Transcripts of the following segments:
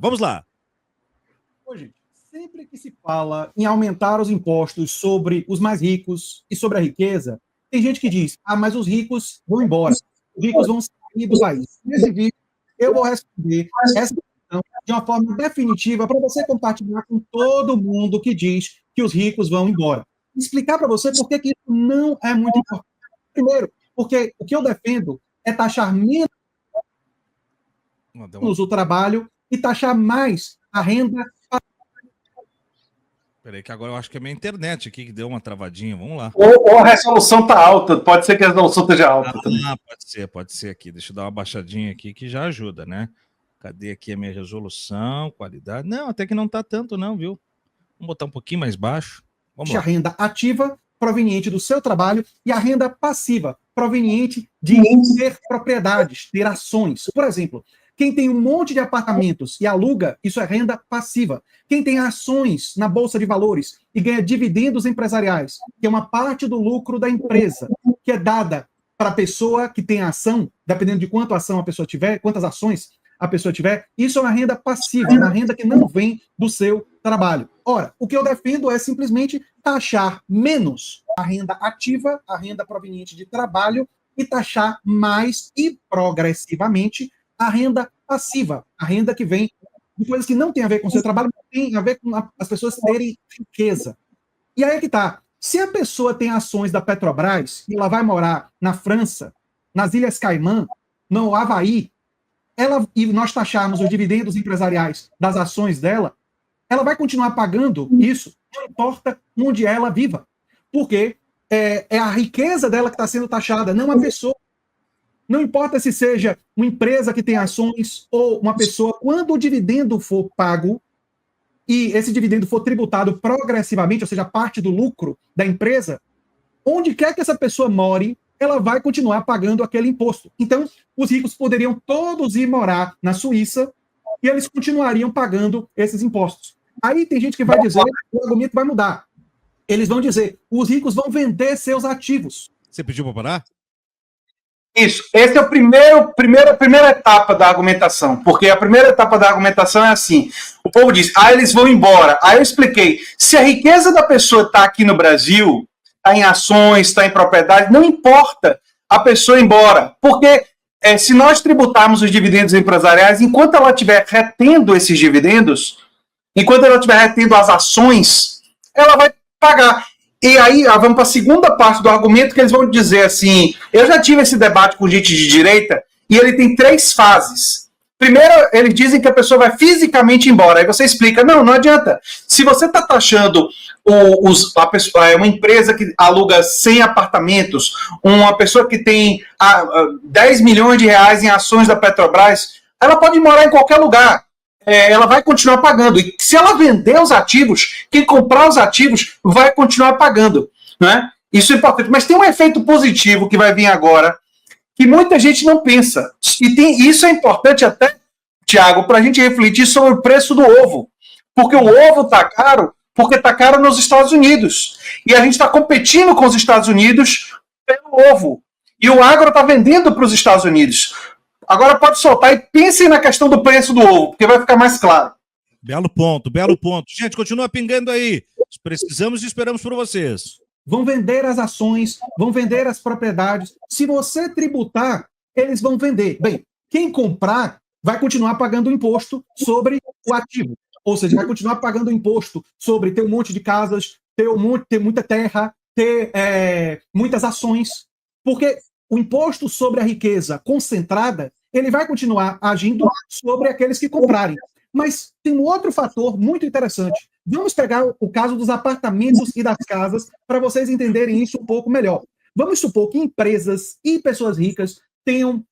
Vamos lá. Hoje, sempre que se fala em aumentar os impostos sobre os mais ricos e sobre a riqueza, tem gente que diz, mas os ricos vão embora, os ricos vão sair do país. Nesse vídeo, eu vou responder essa questão de uma forma definitiva para você compartilhar com todo mundo que diz que os ricos vão embora. Explicar para você por que isso não é muito importante. Primeiro, porque o que eu defendo é taxar menos o trabalho e taxar mais a renda. Peraí, que agora eu acho que é minha internet aqui que deu uma travadinha. Vamos lá. Ou a resolução tá alta. Pode ser que a resolução esteja alta também. Pode ser aqui. Deixa eu dar uma baixadinha aqui que já ajuda, né? Cadê aqui a minha resolução, qualidade? Não, até que não tá tanto não, viu? Vamos botar um pouquinho mais baixo. Vamos lá. A renda ativa proveniente do seu trabalho e a renda passiva proveniente de ter propriedades, ter ações. Por exemplo, quem tem um monte de apartamentos e aluga, isso é renda passiva. Quem tem ações na Bolsa de Valores e ganha dividendos empresariais, que é uma parte do lucro da empresa, que é dada para a pessoa que tem a ação, dependendo de quanto ação a pessoa tiver, quantas ações a pessoa tiver, isso é uma renda passiva, uma renda que não vem do seu trabalho. Ora, o que eu defendo é simplesmente taxar menos a renda ativa, a renda proveniente de trabalho, e taxar mais e progressivamente a renda passiva, a renda que vem de coisas que não tem a ver com o seu trabalho, mas tem a ver com as pessoas terem riqueza. E aí é que tá. Se a pessoa tem ações da Petrobras e ela vai morar na França, nas Ilhas Caimã, no Havaí, e nós taxarmos os dividendos empresariais das ações dela, ela vai continuar pagando isso, não importa onde ela viva. Porque é a riqueza dela que está sendo taxada, não a pessoa. Não importa se seja uma empresa que tem ações ou uma pessoa, quando o dividendo for pago e esse dividendo for tributado progressivamente, ou seja, parte do lucro da empresa, onde quer que essa pessoa more, ela vai continuar pagando aquele imposto. Então, os ricos poderiam todos ir morar na Suíça e eles continuariam pagando esses impostos. Aí tem gente que vai dizer, o argumento vai mudar. Eles vão dizer, os ricos vão vender seus ativos. Você pediu para parar? Isso. Essa é a primeira etapa da argumentação. Porque a primeira etapa da argumentação é assim. O povo diz, eles vão embora. Aí eu expliquei. Se a riqueza da pessoa está aqui no Brasil, está em ações, está em propriedade, não importa a pessoa ir embora. Porque se nós tributarmos os dividendos empresariais, enquanto ela estiver retendo esses dividendos, enquanto ela estiver retendo as ações, ela vai pagar. E aí, vamos para a segunda parte do argumento, que eles vão dizer assim, eu já tive esse debate com gente de direita, e ele tem 3 fases. Primeiro, eles dizem que a pessoa vai fisicamente embora. Aí você explica, não adianta. Se você está taxando uma empresa que aluga 100 apartamentos, uma pessoa que tem 10 milhões de reais em ações da Petrobras, ela pode morar em qualquer lugar. Ela vai continuar pagando. E se ela vender os ativos, quem comprar os ativos vai continuar pagando. Né? Isso é importante. Mas tem um efeito positivo que vai vir agora, que muita gente não pensa. E isso é importante até, Tiago, para a gente refletir sobre o preço do ovo. Porque o ovo está caro, porque está caro nos Estados Unidos. E a gente está competindo com os Estados Unidos pelo ovo. E o agro está vendendo para os Estados Unidos. Agora pode soltar e pensem na questão do preço do ovo, porque vai ficar mais claro. Belo ponto, belo ponto. Gente, continua pingando aí. Precisamos e esperamos por vocês. Vão vender as ações, vão vender as propriedades. Se você tributar, eles vão vender. Bem, quem comprar vai continuar pagando imposto sobre o ativo. Ou seja, vai continuar pagando imposto sobre ter um monte de casas, ter muita terra, ter muitas ações. Porque o imposto sobre a riqueza concentrada, ele vai continuar agindo sobre aqueles que comprarem. Mas tem um outro fator muito interessante. Vamos pegar o caso dos apartamentos e das casas para vocês entenderem isso um pouco melhor. Vamos supor que empresas e pessoas ricas tenham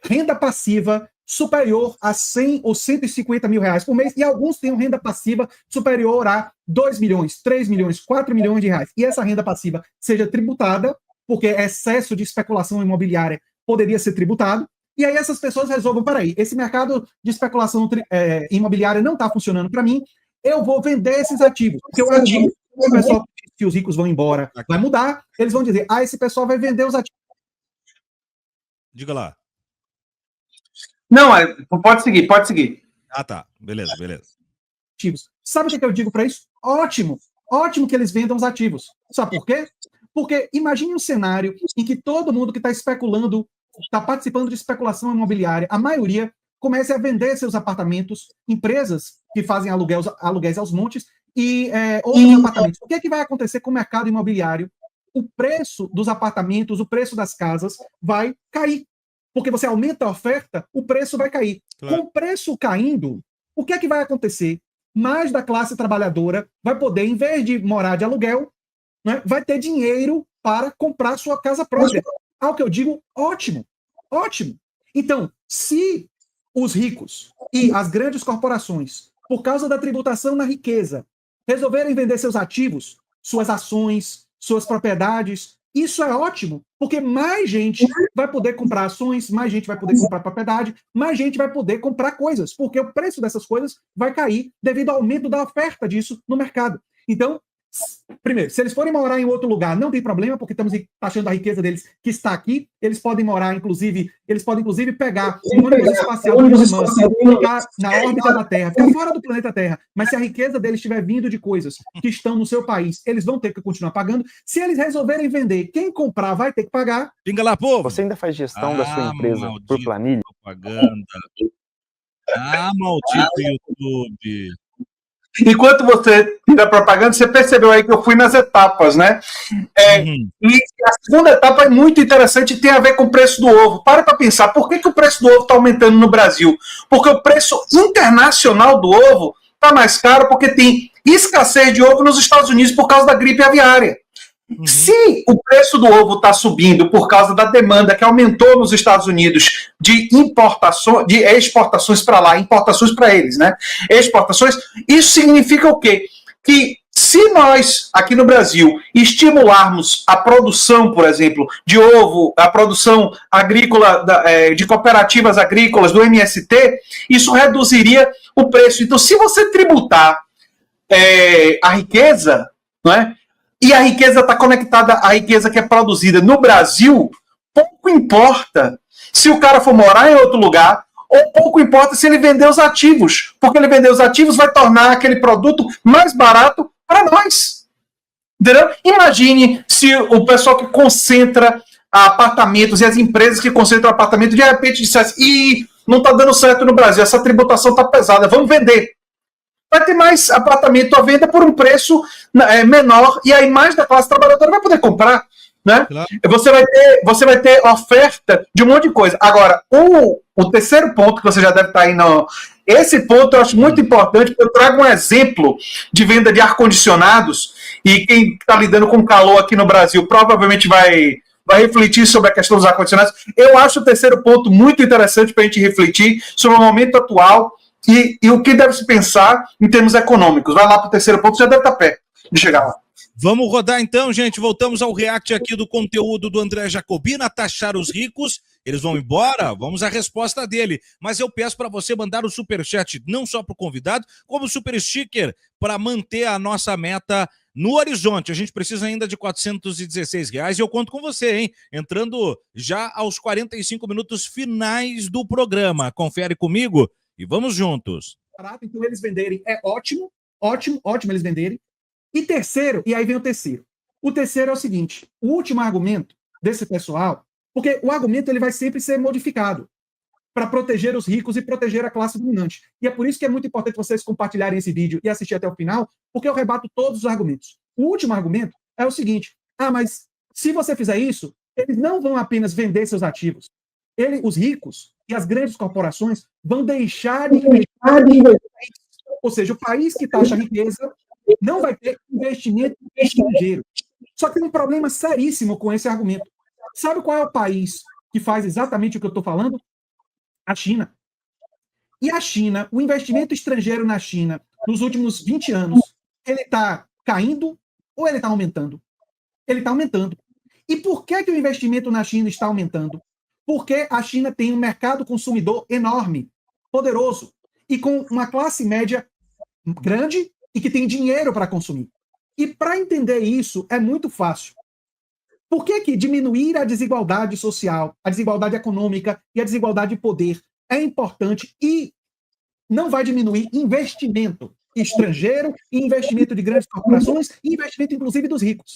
renda passiva superior a 100 ou 150 mil reais por mês, e alguns tenham renda passiva superior a 2 milhões, 3 milhões, 4 milhões de reais. E essa renda passiva seja tributada, porque excesso de especulação imobiliária poderia ser tributado, e aí essas pessoas resolvam, peraí, esse mercado de especulação imobiliária não está funcionando para mim, eu vou vender esses ativos, porque o ativo, o pessoal que os ricos vão embora vai mudar, eles vão dizer, esse pessoal vai vender os ativos. Diga lá. Não, pode seguir. Ah, tá. Beleza. Ativos. Sabe o que eu digo para isso? Ótimo. Ótimo que eles vendam os ativos. Sabe por quê? Porque imagine um cenário em que todo mundo que está especulando, está participando de especulação imobiliária, a maioria comece a vender seus apartamentos, empresas que fazem aluguéis aos montes e outros apartamentos. O que é que vai acontecer com o mercado imobiliário? O preço dos apartamentos, o preço das casas vai cair. Porque você aumenta a oferta, o preço vai cair. Claro. Com o preço caindo, o que é que vai acontecer? Mais da classe trabalhadora vai poder, em vez de morar de aluguel, né, vai ter dinheiro para comprar sua casa própria. Ao que eu digo, ótimo. Ótimo. Então, se os ricos e as grandes corporações, por causa da tributação na riqueza, resolverem vender seus ativos, suas ações, suas propriedades, isso é ótimo, porque mais gente vai poder comprar ações, mais gente vai poder comprar propriedade, mais gente vai poder comprar coisas, porque o preço dessas coisas vai cair devido ao aumento da oferta disso no mercado. Então, primeiro, se eles forem morar em outro lugar, não tem problema, porque estamos taxando a riqueza deles que está aqui. Eles podem morar, inclusive pegar um ônibus espacial do Elon Musk, ficar na órbita da Terra, ficar fora do planeta Terra. Mas se a riqueza deles estiver vindo de coisas que estão no seu país, eles vão ter que continuar pagando. Se eles resolverem vender, quem comprar vai ter que pagar. Pinga lá, povo! Você ainda faz gestão da sua empresa por planilha? Propaganda. Maldito YouTube! Enquanto você tira a propaganda, você percebeu aí que eu fui nas etapas, né? E a segunda etapa é muito interessante e tem a ver com o preço do ovo. Para pensar, por que o preço do ovo está aumentando no Brasil? Porque o preço internacional do ovo está mais caro porque tem escassez de ovo nos Estados Unidos por causa da gripe aviária. Se o preço do ovo está subindo por causa da demanda que aumentou nos Estados Unidos de importações, de exportações para lá, importações para eles, né? Exportações, isso significa o quê? Que se nós, aqui no Brasil, estimularmos a produção, por exemplo, de ovo, a produção agrícola, de cooperativas agrícolas, do MST, isso reduziria o preço. Então, se você tributar a riqueza, não é? E a riqueza está conectada à riqueza que é produzida no Brasil, pouco importa se o cara for morar em outro lugar, ou pouco importa se ele vender os ativos, porque ele vender os ativos vai tornar aquele produto mais barato para nós. Entendeu? Imagine se o pessoal que concentra apartamentos e as empresas que concentram apartamentos de repente dissessem: não está dando certo no Brasil, essa tributação está pesada, vamos vender. Vai ter mais apartamento à venda por um preço menor, e aí mais da classe trabalhadora vai poder comprar. Né? Claro. Você vai ter oferta de um monte de coisa. Agora, o terceiro ponto que você já deve estar aí esse ponto eu acho muito importante, porque eu trago um exemplo de venda de ar-condicionados, e quem está lidando com calor aqui no Brasil provavelmente vai refletir sobre a questão dos ar-condicionados. Eu acho o terceiro ponto muito interessante para a gente refletir sobre o momento atual e o que deve se pensar em termos econômicos. Vai lá para o terceiro ponto, já deve estar perto de chegar lá. Vamos rodar então, gente. Voltamos ao react aqui do conteúdo do André Jacobina, taxar os ricos. Eles vão embora? Vamos à resposta dele. Mas eu peço para você mandar o superchat, não só para o convidado, como o super sticker, para manter a nossa meta no horizonte. A gente precisa ainda de R$416 e eu conto com você, hein? Entrando já aos 45 minutos finais do programa. Confere comigo e vamos juntos. Então eles venderem é ótimo, ótimo, ótimo eles venderem. E terceiro, e aí vem o terceiro. O terceiro é o seguinte, o último argumento desse pessoal, porque o argumento ele vai sempre ser modificado para proteger os ricos e proteger a classe dominante. E é por isso que é muito importante vocês compartilharem esse vídeo e assistir até o final, porque eu rebato todos os argumentos. O último argumento é o seguinte, mas se você fizer isso, eles não vão apenas vender seus ativos. Os ricos e as grandes corporações vão deixar de investir. Ou seja, o país que taxa a riqueza não vai ter investimento estrangeiro. Só que tem um problema seríssimo com esse argumento. Sabe qual é o país que faz exatamente o que eu estou falando? A China. E a China, o investimento estrangeiro na China, nos últimos 20 anos, ele está caindo ou ele está aumentando? Ele está aumentando. E por que o investimento na China está aumentando? Porque a China tem um mercado consumidor enorme, poderoso, e com uma classe média grande e que tem dinheiro para consumir. E para entender isso é muito fácil. Por que diminuir a desigualdade social, a desigualdade econômica e a desigualdade de poder é importante e não vai diminuir investimento estrangeiro, investimento de grandes corporações, investimento inclusive dos ricos.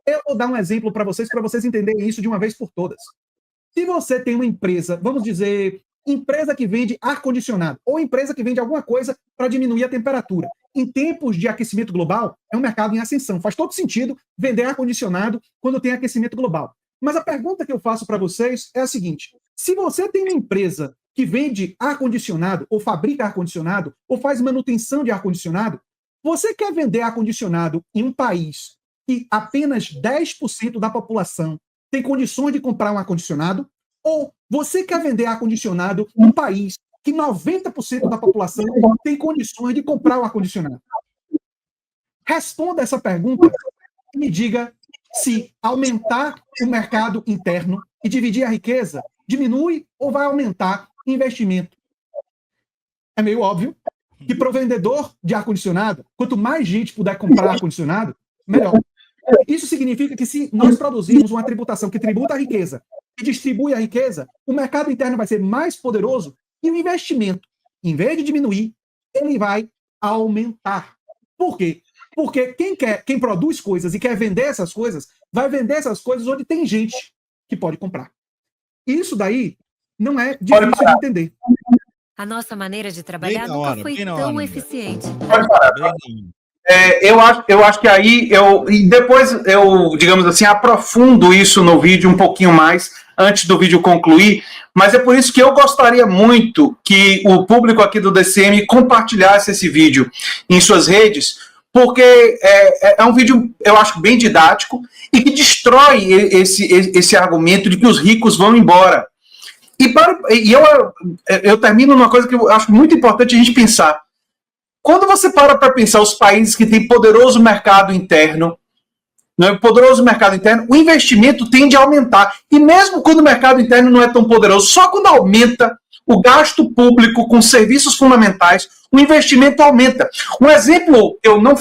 Eu vou dar um exemplo para vocês entenderem isso de uma vez por todas. Se você tem uma empresa, vamos dizer, empresa que vende ar-condicionado, ou empresa que vende alguma coisa para diminuir a temperatura. Em tempos de aquecimento global, é um mercado em ascensão. Faz todo sentido vender ar-condicionado quando tem aquecimento global. Mas a pergunta que eu faço para vocês é a seguinte: se você tem uma empresa que vende ar-condicionado, ou fabrica ar-condicionado, ou faz manutenção de ar-condicionado, você quer vender ar-condicionado em um país que apenas 10% da população tem condições de comprar um ar-condicionado, ou você quer vender ar-condicionado em um país que 90% da população tem condições de comprar o ar-condicionado? Responda essa pergunta e me diga se aumentar o mercado interno e dividir a riqueza diminui ou vai aumentar investimento. É meio óbvio que para o vendedor de ar-condicionado, quanto mais gente puder comprar ar-condicionado, melhor. Isso significa que se nós produzirmos uma tributação que tributa a riqueza e distribui a riqueza, o mercado interno vai ser mais poderoso e o investimento, em vez de diminuir, ele vai aumentar. Por quê? Porque quem produz coisas e quer vender essas coisas, vai vender essas coisas onde tem gente que pode comprar. Isso daí não é difícil de entender. A nossa maneira de trabalhar nunca foi tão eficiente. Pode parar. Eu acho que aí depois eu, digamos assim, aprofundo isso no vídeo um pouquinho mais antes do vídeo concluir, mas é por isso que eu gostaria muito que o público aqui do DCM compartilhasse esse vídeo em suas redes, porque é um vídeo, eu acho, bem didático e que destrói esse argumento de que os ricos vão embora. E eu termino numa coisa que eu acho muito importante a gente pensar. Quando você para pensar os países que têm poderoso mercado interno, o investimento tende a aumentar. E mesmo quando o mercado interno não é tão poderoso, só quando aumenta o gasto público com serviços fundamentais, o investimento aumenta. Um exemplo, eu não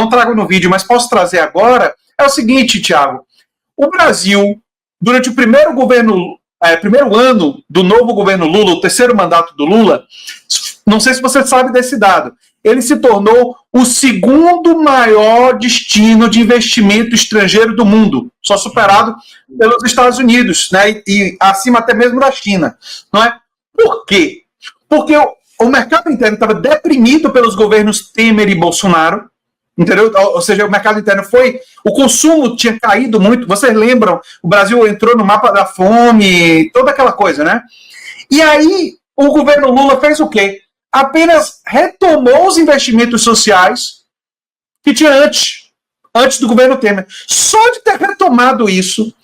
trago no vídeo, mas posso trazer agora, é o seguinte, Thiago. O Brasil, durante o primeiro ano do novo governo Lula, o terceiro mandato do Lula, não sei se você sabe desse dado, ele se tornou o segundo maior destino de investimento estrangeiro do mundo, só superado pelos Estados Unidos, né, e acima até mesmo da China. Não é? Por quê? Porque o mercado interno estava deprimido pelos governos Temer e Bolsonaro, entendeu? Ou seja, o mercado interno o consumo tinha caído muito. Vocês lembram? O Brasil entrou no mapa da fome, toda aquela coisa, né? E aí o governo Lula fez o quê? Apenas retomou os investimentos sociais que tinha antes do governo Temer. Só de ter retomado isso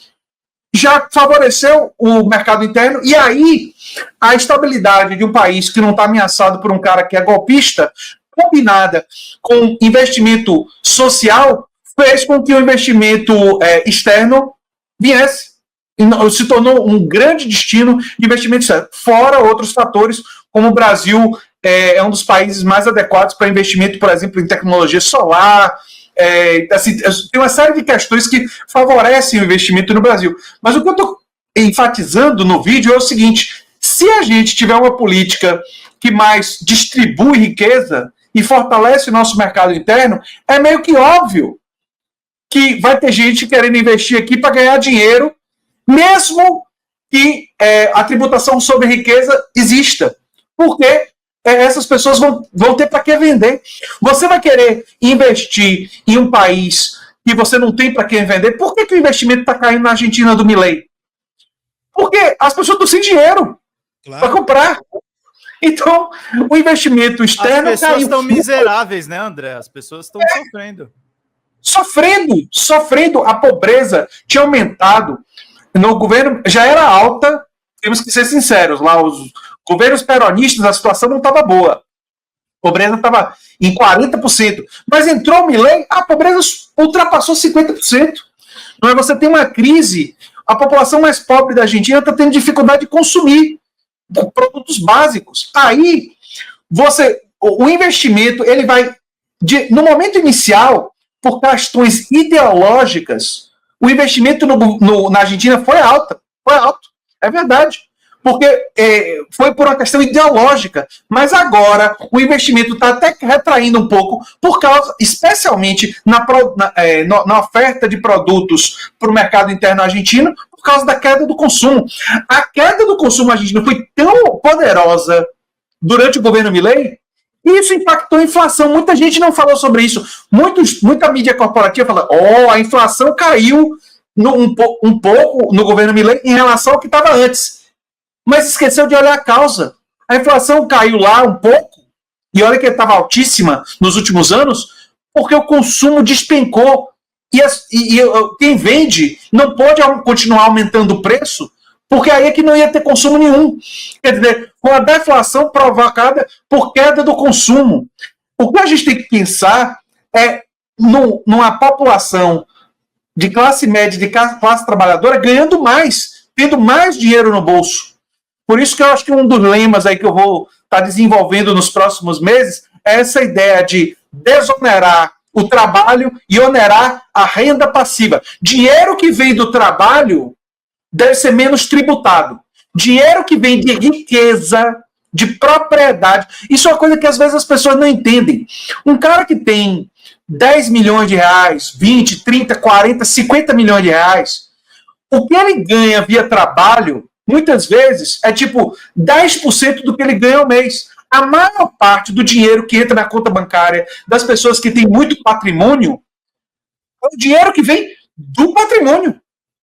já favoreceu o mercado interno, e aí a estabilidade de um país que não está ameaçado por um cara que é golpista, combinada com investimento social, fez com que o investimento externo viesse. E se tornou um grande destino de investimento externo. Fora outros fatores, como o Brasil é um dos países mais adequados para investimento, por exemplo, em tecnologia solar. Assim, tem uma série de questões que favorecem o investimento no Brasil. Mas o que eu estou enfatizando no vídeo é o seguinte: se a gente tiver uma política que mais distribui riqueza e fortalece o nosso mercado interno, é meio que óbvio que vai ter gente querendo investir aqui para ganhar dinheiro, mesmo que a tributação sobre riqueza exista. Porque essas pessoas vão ter para que vender. Você vai querer investir em um país que você não tem para quem vender? Por que o investimento está caindo na Argentina do Milei? Porque as pessoas estão sem dinheiro para comprar. Então, o investimento externo... As pessoas estão miseráveis, né, André? As pessoas estão sofrendo. Sofrendo. A pobreza tinha aumentado. No governo já era alta, temos que ser sinceros. Lá, os governos peronistas, a situação não estava boa. A pobreza estava em 40%. Mas entrou o Milei, a pobreza ultrapassou 50%. Não é? Você tem uma crise, a população mais pobre da Argentina está tendo dificuldade de consumir produtos básicos. Aí, o investimento, ele vai, no momento inicial, por questões ideológicas, o investimento na Argentina foi alto, é verdade. porque foi por uma questão ideológica, mas agora o investimento está até retraindo um pouco, por causa, especialmente na oferta de produtos para o mercado interno argentino, por causa da queda do consumo. A queda do consumo argentino foi tão poderosa durante o governo Milei, e isso impactou a inflação. Muita gente não falou sobre isso. Muita mídia corporativa fala: a inflação caiu um pouco no governo Milei em relação ao que estava antes. Mas esqueceu de olhar a causa. A inflação caiu lá um pouco, e olha que estava altíssima nos últimos anos, porque o consumo despencou. E quem vende não pode continuar aumentando o preço, porque aí é que não ia ter consumo nenhum. Quer dizer, com a deflação provocada por queda do consumo. O que a gente tem que pensar é numa população de classe média, de classe trabalhadora, ganhando mais, tendo mais dinheiro no bolso. Por isso que eu acho que um dos lemas aí que eu vou estar desenvolvendo nos próximos meses é essa ideia de desonerar o trabalho e onerar a renda passiva. Dinheiro que vem do trabalho deve ser menos tributado. Dinheiro que vem de riqueza, de propriedade, isso é uma coisa que às vezes as pessoas não entendem. Um cara que tem 10 milhões de reais, 20, 30, 40, 50 milhões de reais, o que ele ganha via trabalho, muitas vezes, é tipo 10% do que ele ganha ao mês. A maior parte do dinheiro que entra na conta bancária das pessoas que têm muito patrimônio é o dinheiro que vem do patrimônio.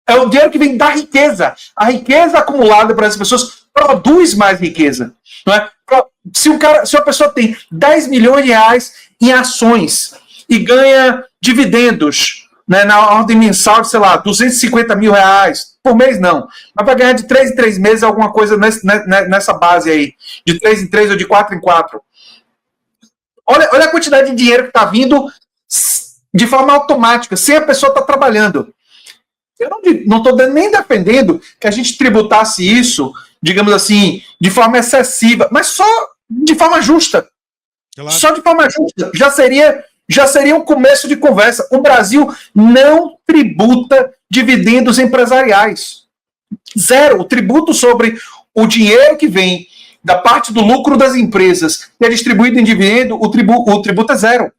É o dinheiro que vem da riqueza. A riqueza acumulada para as pessoas produz mais riqueza. Não é? Se uma pessoa tem 10 milhões de reais em ações e ganha dividendos, né, na ordem mensal de, sei lá, 250 mil reais, por mês não, mas vai ganhar de 3 em 3 meses alguma coisa nessa base aí, de 3 em 3 ou de 4 em 4. Olha a quantidade de dinheiro que está vindo de forma automática, sem a pessoa estar trabalhando. Eu não estou nem defendendo que a gente tributasse isso, digamos assim, de forma excessiva, mas só de forma justa. Claro. Só de forma justa. Já seria um começo de conversa. O Brasil não tributa dividendos empresariais. Zero. O tributo sobre o dinheiro que vem da parte do lucro das empresas que é distribuído em dividendo, o tributo é zero.